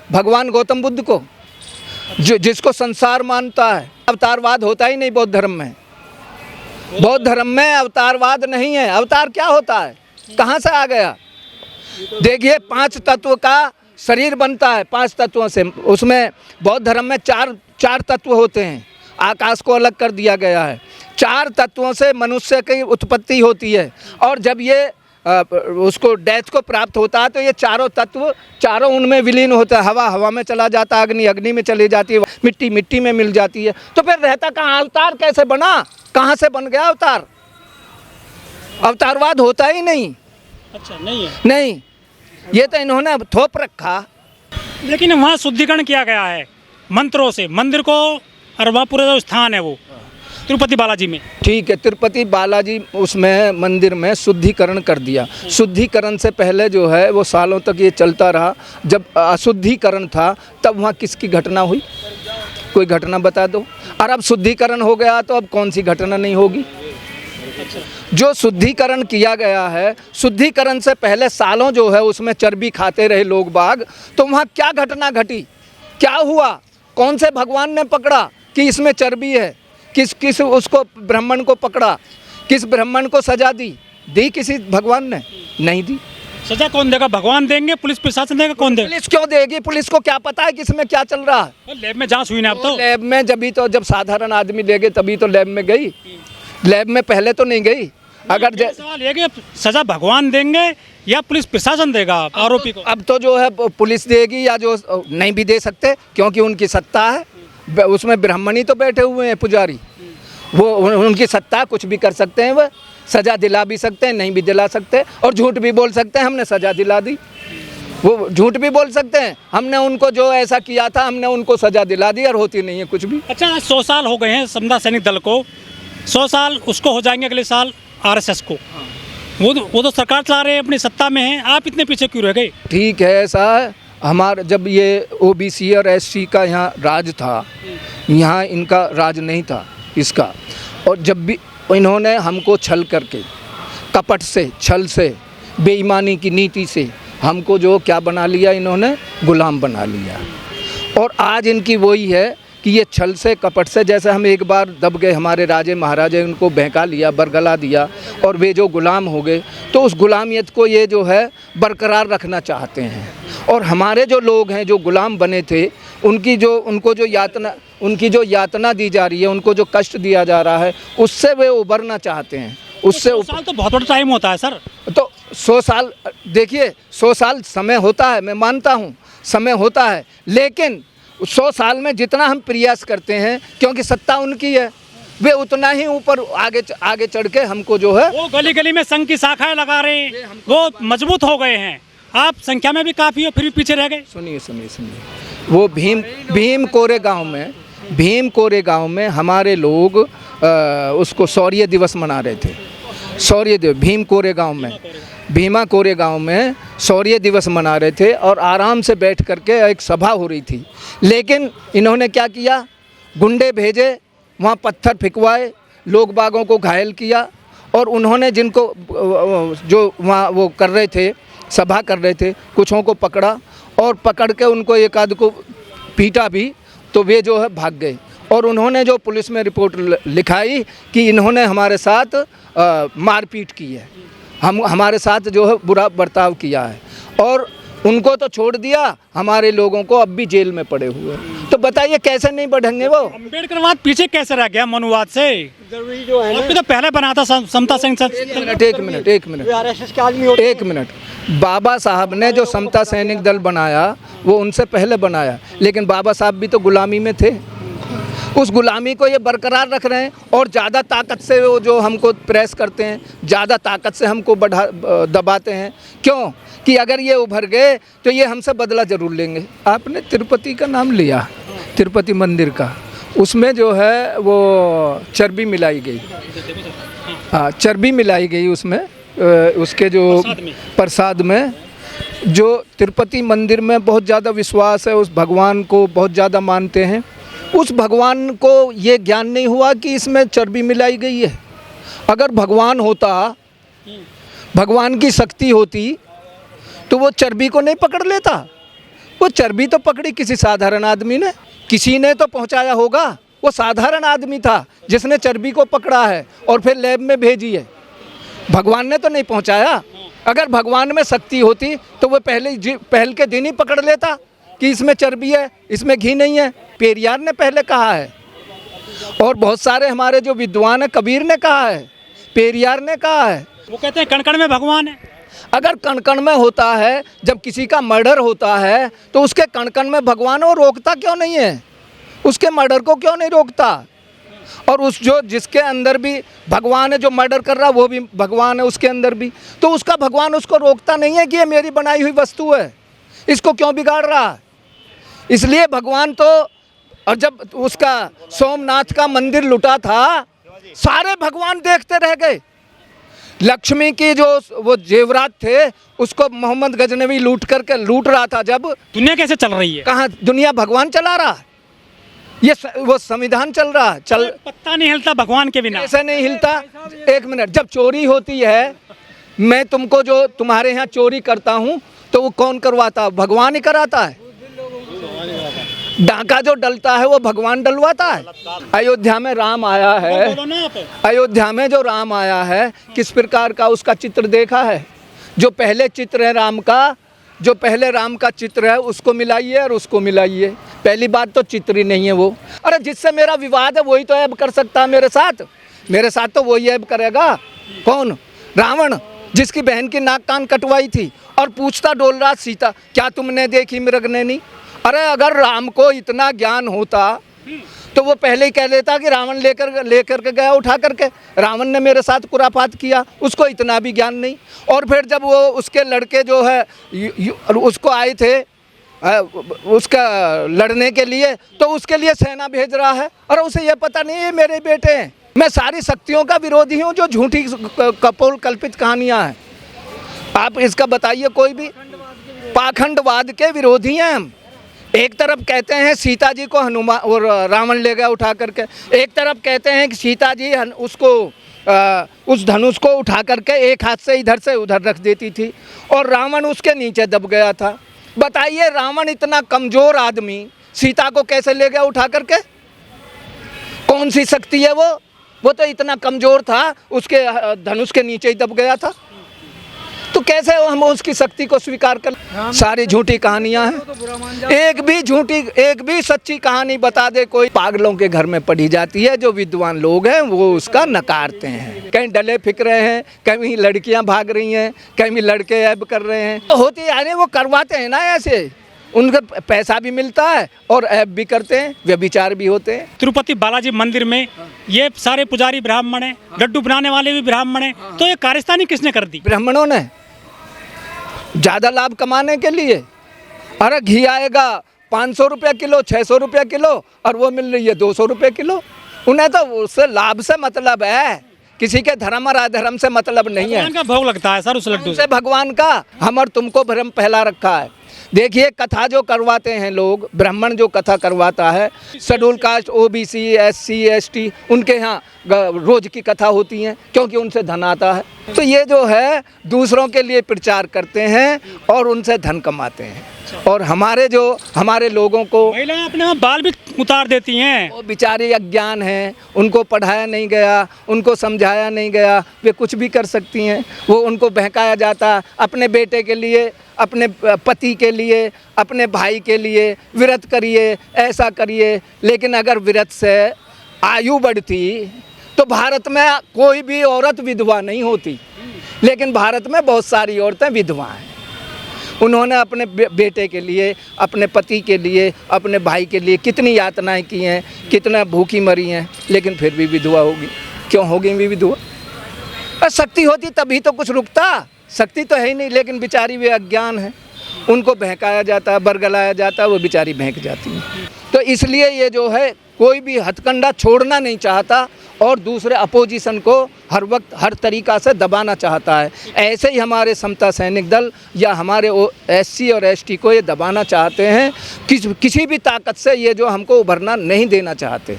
भगवान गौतम बुद्ध को, जो जिसको संसार मानता है। अवतारवाद होता ही नहीं बौद्ध धर्म में। बौद्ध धर्म में अवतारवाद नहीं है। अवतार क्या होता है, कहाँ से आ गया? देखिए 5 तत्व का शरीर बनता है, 5 तत्वों से। उसमें बौद्ध धर्म में चार तत्व होते हैं। आकाश को अलग कर दिया गया है। 4 तत्वों से मनुष्य की उत्पत्ति होती है, और जब ये उसको डेथ को प्राप्त होता है तो ये चारों तत्व चारों उनमें विलीन होता है। हवा हवा में चला जाता है, अग्नि अग्नि में चली जाती है, मिट्टी मिट्टी में मिल जाती है। तो फिर रहता कहाँ? अवतार कैसे बना? कहाँ से बन गया अवतार? अवतारवाद होता ही नहीं। अच्छा, नहीं है। नहीं, ये तो इन्होंने थोप रखा। लेकिन वहाँ शुद्धिकरण किया गया है मंत्रों से मंदिर को, और वहाँ पूरा जो स्थान है वो तिरुपति बालाजी में। ठीक है, तिरुपति बालाजी उसमें मंदिर में शुद्धिकरण कर दिया। शुद्धिकरण से पहले जो है वो सालों तक ये चलता रहा। जब अशुद्धिकरण था तब वहाँ किसकी घटना हुई? कोई घटना बता दो। और अब शुद्धिकरण हो गया तो अब कौन सी घटना नहीं होगी? जो शुद्धिकरण किया गया है, शुद्धिकरण से पहले सालों जो है उसमें चर्बी खाते रहे लोग बाग, तो वहाँ क्या घटना घटी? क्या हुआ? कौन से भगवान ने पकड़ा कि इसमें चर्बी है? किस उसको ब्राह्मण को पकड़ा? किस ब्राह्मण को सजा दी किसी भगवान ने? नहीं दी। सजा कौन देगा? भगवान देंगे? पुलिस प्रशासन देगा? कौन देगा? पुलिस क्यों देगी? पुलिस को क्या पता है कि इसमें क्या चल रहा है? लैब में जांच हुई ना अब तो। लैब में जब साधारण आदमी देगे तभी तो लैब में गई। लैब में पहले तो नहीं गई। अगर सवाल ये कि सजा भगवान देंगे या पुलिस प्रशासन देगा आरोपी को? अब तो जो है पुलिस देगी, या जो नहीं भी दे सकते क्योंकि उनकी सत्ता है। उसमें ब्राह्मणी तो बैठे हुए हैं पुजारी, वो उनकी सत्ता, कुछ भी कर सकते हैं। वह सज़ा दिला भी सकते हैं, नहीं भी दिला सकते, और झूठ भी बोल सकते हैं हमने सज़ा दिला दी। वो झूठ भी बोल सकते हैं हमने उनको जो ऐसा किया था हमने उनको सज़ा दिला दी, और होती नहीं है कुछ भी। अच्छा, 100 साल हो गए हैं समता सैनिक दल को, 100 साल उसको हो जाएंगे अगले साल आरएसएस को। वो तो सरकार चला रहे हैं, अपनी सत्ता में है, आप इतने पीछे क्यों रह गए? ठीक है, ऐसा है। हमारा जब ये ओबीसी और एससी का यहाँ राज था, यहाँ इनका राज नहीं था इसका। और जब भी इन्होंने हमको छल करके, कपट से, छल से, बेईमानी की नीति से हमको जो क्या बना लिया, इन्होंने गुलाम बना लिया। और आज इनकी वही है कि ये छल से, कपट से, जैसे हम एक बार दब गए, हमारे राजे महाराजे उनको बहका लिया, बरगला दिया, और वे जो गुलाम हो गए, तो उस गुलामियत को ये जो है बरकरार रखना चाहते हैं। और हमारे जो लोग हैं जो गुलाम बने थे, उनको जो यातना दी जा रही है, उनको जो कष्ट दिया जा रहा है, उससे वे उबरना चाहते हैं। उससे 100 साल तो बहुत बड़ा टाइम होता है सर। तो 100 साल, देखिए 100 साल समय होता है, मैं मानता हूँ समय होता है, लेकिन 100 साल में जितना हम प्रयास करते हैं, क्योंकि सत्ता उनकी है, वे उतना ही ऊपर आगे चढ़ के हमको जो है, वो गली गली में संघ की शाखाएं लगा रहे हैं, वो मजबूत हो गए हैं। आप संख्या में भी काफ़ी हो, फिर भी पीछे रह गए। सुनिए, वो भीम कोरे गांव में हमारे लोग उसको शौर्य दिवस मना रहे थे। शौर्य दिवस भीमा कोरे गांव में शौर्य दिवस मना रहे थे, और आराम से बैठ करके एक सभा हो रही थी। लेकिन इन्होंने क्या किया? गुंडे भेजे, वहाँ पत्थर फिकवाए, लोग बागों को घायल किया, और उन्होंने जिनको जो वहाँ वो कर रहे थे, सभा कर रहे थे, कुछों को पकड़ा, और पकड़ के उनको एक आध को पीटा भी, तो वे जो है भाग गए। और उन्होंने जो पुलिस में रिपोर्ट लिखाई कि इन्होंने हमारे साथ मारपीट की है, हमारे साथ जो है बुरा बर्ताव किया है, और उनको तो छोड़ दिया, हमारे लोगों को अब भी जेल में पड़े हुए। तो बताइए कैसे नहीं बढ़ेंगे वो? अम्बेडकरवाद पीछे कैसे रह गया मनुवाद से? जो है ना, तो पहले बना था समता सैनिक। एक मिनट, बाबा साहब ने जो समता सैनिक दल बनाया वो उनसे पहले बनाया, लेकिन बाबा साहब भी तो गुलामी में थे। उस गुलामी को ये बरकरार रख रहे हैं, और ज़्यादा ताकत से वो जो हमको प्रेस करते हैं, ज़्यादा ताकत से हमको दबाते हैं। क्यों? कि अगर ये उभर गए तो ये हमसे बदला ज़रूर लेंगे। आपने तिरुपति का नाम लिया, तिरुपति मंदिर का, उसमें जो है वो चर्बी मिलाई गई। हाँ, चर्बी मिलाई गई उसमें, उसके जो प्रसाद में। जो तिरुपति मंदिर में बहुत ज़्यादा विश्वास है, उस भगवान को बहुत ज़्यादा मानते हैं, उस भगवान को ये ज्ञान नहीं हुआ कि इसमें चर्बी मिलाई गई है। अगर भगवान होता, भगवान की शक्ति होती, तो वो चर्बी को नहीं पकड़ लेता, वो वो चर्बी तो पकड़ी किसी साधारण आदमी ने, किसी ने तो पहुंचाया होगा। वो साधारण आदमी था जिसने चर्बी को पकड़ा है और फिर लैब में भेजी है। भगवान ने तो नहीं पहुंचाया। अगर भगवान में शक्ति होती तो वो पहल के दिन ही पकड़ लेता कि इसमें चर्बी है, इसमें घी नहीं है। पेरियार ने पहले कहा है और बहुत सारे हमारे जो विद्वान हैं, कबीर ने कहा है, पेरियार ने कहा है। वो कहते हैं कण कण में भगवान है। अगर कण कण में होता है, जब किसी का मर्डर होता है तो उसके कण कण में भगवान वो रोकता क्यों नहीं है? उसके मर्डर को क्यों नहीं रोकता? और उस जो जिसके अंदर भी भगवान है, जो मर्डर कर रहा है वो भी भगवान है उसके अंदर भी, तो उसका भगवान उसको रोकता नहीं है कि ये मेरी बनाई हुई वस्तु है, इसको क्यों बिगाड़ रहा है? इसलिए भगवान तो, और जब उसका सोमनाथ का मंदिर लुटा था, सारे भगवान देखते रह गए। लक्ष्मी की जो वो जेवरात थे उसको मोहम्मद गजनवी लूट रहा था। जब दुनिया कैसे चल रही है? कहाँ दुनिया भगवान चला रहा है? ये वो संविधान चल रहा है। पत्ता नहीं हिलता भगवान के बिना। ऐसा नहीं हिलता। एक मिनट, जब चोरी होती है, मैं तुमको जो तुम्हारे यहाँ चोरी करता हूँ तो वो कौन करवाता? भगवान ही कराता है। डाका जो डलता है वो भगवान डलवाता है। अयोध्या में राम आया है, अयोध्या में जो राम आया है किस प्रकार का उसका चित्र देखा है? जो पहले चित्र है राम का, जो पहले राम का चित्र है उसको मिलाइए और उसको मिलाइए। पहली बात तो चित्र ही नहीं है वो। अरे जिससे मेरा विवाद है वही तो ऐब कर सकता है मेरे साथ तो वही ऐब करेगा। कौन? रावण, जिसकी बहन की नाक कान कटवाई थी और पूछता डोल रहा सीता, क्या तुमने देखी मृगनयनी? अरे अगर राम को इतना ज्ञान होता तो वो पहले ही कह लेता कि रावण लेकर के गया उठा करके, रावण ने मेरे साथ कुरापात किया। उसको इतना भी ज्ञान नहीं। और फिर जब वो उसके लड़के जो है उसको आए थे उसका लड़ने के लिए, तो उसके लिए सेना भेज रहा है और उसे ये पता नहीं ये मेरे बेटे हैं। मैं सारी शक्तियों का विरोधी हूँ जो झूठी कपोल कल्पित कहानियाँ हैं। आप इसका बताइए कोई भी। पाखंडवाद के विरोधी हैं हम। एक तरफ कहते हैं सीता जी को हनुमान और रावण ले गया उठा करके, एक तरफ कहते हैं कि सीता जी उसको उस धनुष को उठा करके एक हाथ से इधर से उधर रख देती थी और रावण उसके नीचे दब गया था। बताइए रावण इतना कमज़ोर आदमी सीता को कैसे ले गया उठा करके? कौन सी शक्ति है वो तो इतना कमज़ोर था, उसके धनुष के नीचे ही दब गया था। तो कैसे हम उसकी शक्ति को स्वीकार कर? सारी झूठी कहानियां हैं। एक भी सच्ची कहानी बता दे कोई। पागलों के घर में पढ़ी जाती है। जो विद्वान लोग हैं वो उसका नकारते हैं। कहीं डले फिक रहे हैं, कहीं लड़कियां भाग रही हैं, कहीं लड़के ऐब कर रहे हैं। तो होती यानी वो करवाते हैं ना ऐसे, उनका पैसा भी मिलता है और ऐब भी करते हैं, व्यभिचार भी होते हैं। तिरुपति बालाजी मंदिर में ये सारे पुजारी ब्राह्मण हैं, लड्डू बनाने वाले भी ब्राह्मण हैं, तो ये कारस्तानी किसने कर दी? ब्राह्मणों ने, ज़्यादा लाभ कमाने के लिए। अरे घी आएगा 500 रुपये किलो, 600 रुपये किलो और वो मिल रही है 200 रुपये किलो। उन्हें तो उससे लाभ से मतलब है, किसी के धर्म और अधर्म से मतलब नहीं है। भगवान का भोग लगता है सर उस लड्डू से। भगवान का हम और तुमको भ्रम फैला रखा है। देखिए कथा जो करवाते हैं लोग, ब्राह्मण जो कथा करवाता है, schedule caste, OBC, SC, ST, उनके यहाँ रोज की कथा होती हैं क्योंकि उनसे धन आता है। तो ये जो है दूसरों के लिए प्रचार करते हैं और उनसे धन कमाते हैं। और हमारे लोगों को महिलाएं अपने आप बाल भी उतार देती हैं। वो बेचारे अज्ञान हैं, उनको पढ़ाया नहीं गया, उनको समझाया नहीं गया, वे कुछ भी कर सकती हैं। वो उनको बहकाया जाता अपने बेटे के लिए, अपने पति के लिए, अपने भाई के लिए व्रत करिए, ऐसा करिए। लेकिन अगर व्रत से आयु बढ़ती तो भारत में कोई भी औरत विधवा नहीं होती। लेकिन भारत में बहुत सारी औरतें विधवा हैं। उन्होंने अपने बेटे के लिए, अपने पति के लिए, अपने भाई के लिए कितनी यातनाएं की हैं, कितना भूखी मरी हैं, लेकिन फिर भी विधवा होगी। क्यों होगी विधवा? शक्ति होती तभी तो कुछ रुकता। शक्ति तो है ही नहीं, लेकिन बेचारी वे अज्ञान है, उनको बहकाया जाता है, बरगलाया जाता है, वो बेचारी बहक जाती है। तो इसलिए ये जो है कोई भी हथकंडा छोड़ना नहीं चाहता और दूसरे अपोजिशन को हर वक्त हर तरीक़ा से दबाना चाहता है। ऐसे ही हमारे समता सैनिक दल या हमारे SC और ST को ये दबाना चाहते हैं। किसी भी ताकत से ये जो हमको उभरना नहीं देना चाहते।